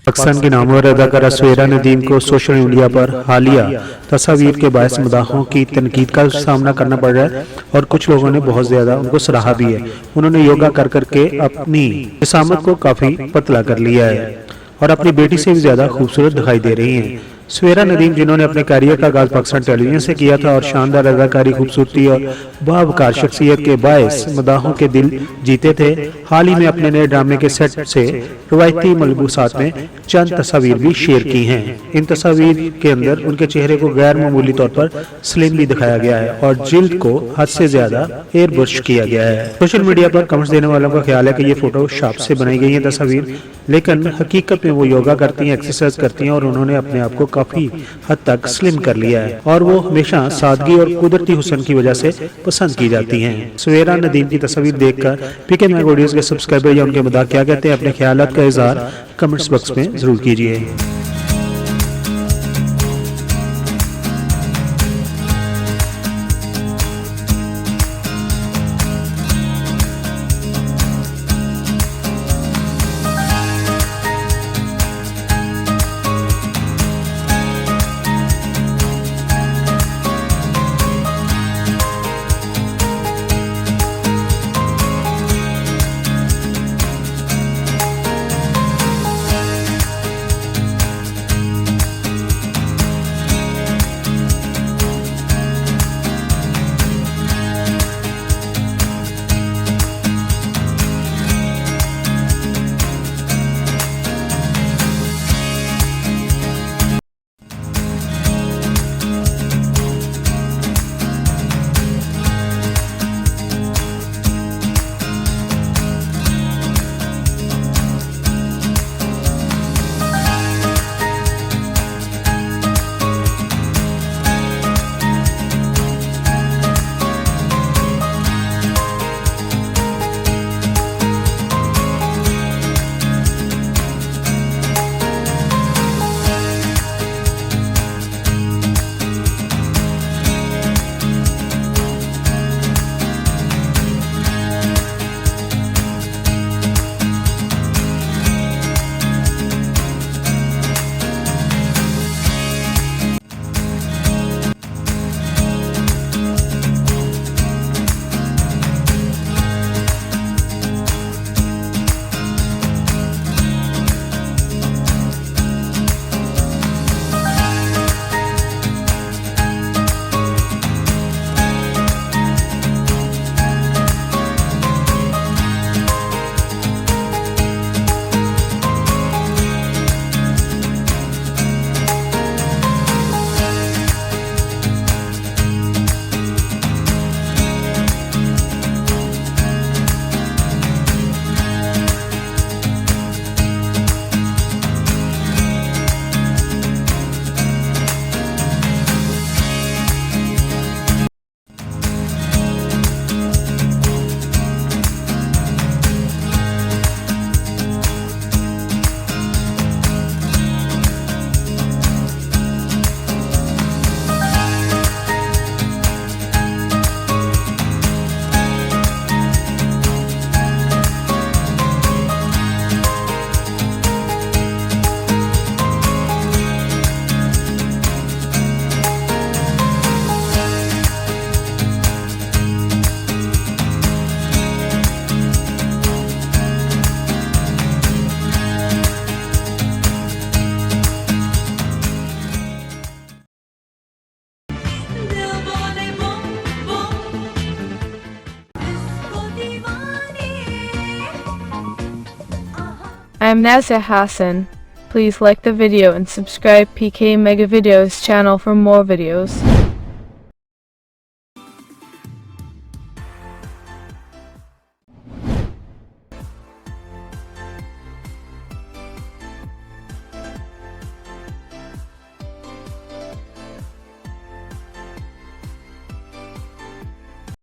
پاکستان کی نامور اداکارہ سویرا ندیم کو سوشل میڈیا پر حالیہ تصاویر کے باعث مداحوں کی تنقید کا سامنا کرنا پڑ رہا ہے، اور کچھ لوگوں نے بہت زیادہ ان کو سراہا بھی ہے۔ انہوں نے یوگا کر کر کے اپنی جسامت کو کافی پتلا کر لیا ہے اور اپنی بیٹی سے بھی زیادہ خوبصورت دکھائی دے رہی ہیں۔ سویرا ندیم، جنہوں نے اپنے کیریئر کا آغاز پاکستان ٹیلی ویژن سے کیا تھا اور شاندار اداکاری، خوبصورتی اور باوقار شخصیت کے باعث مداحوں کے دل جیتے تھے، حال ہی میں اپنے نئے ڈرامے کے سیٹ سے روایتی ملبوسات میں چند تصاویر بھی شیئر کی ہیں۔ ان تصاویر کے اندر ان کے چہرے کو غیر معمولی طور پر سلم بھی دکھایا گیا ہے اور جلد کو حد سے زیادہ ایئر برش کیا گیا ہے۔ سوشل میڈیا پر کمنٹس دینے والوں کا خیال ہے کہ یہ فوٹو شاپ سے بنائی گئی ہیں تصاویر، لیکن حقیقت میں وہ یوگا کرتی ہیں، ایکسرسائز کرتی ہیں اور انہوں نے اپنے آپ کو کافی حد تک سلم کر لیا ہے اور وہ ہمیشہ سادگی اور قدرتی حسن کی وجہ سے پسند کی جاتی ہیں۔ سویرا ندیم کی تصاویر دیکھ کر پی کے میگ ویڈیوز کے سبسکرائبر یا ان کے مداح کیا کہتے ہیں؟ اپنے خیالات کا اظہار کمنٹس باکس میں ضرور کیجیے۔ I am Nazia Hassan. Please like the video and subscribe PK Mega Videos channel for more videos.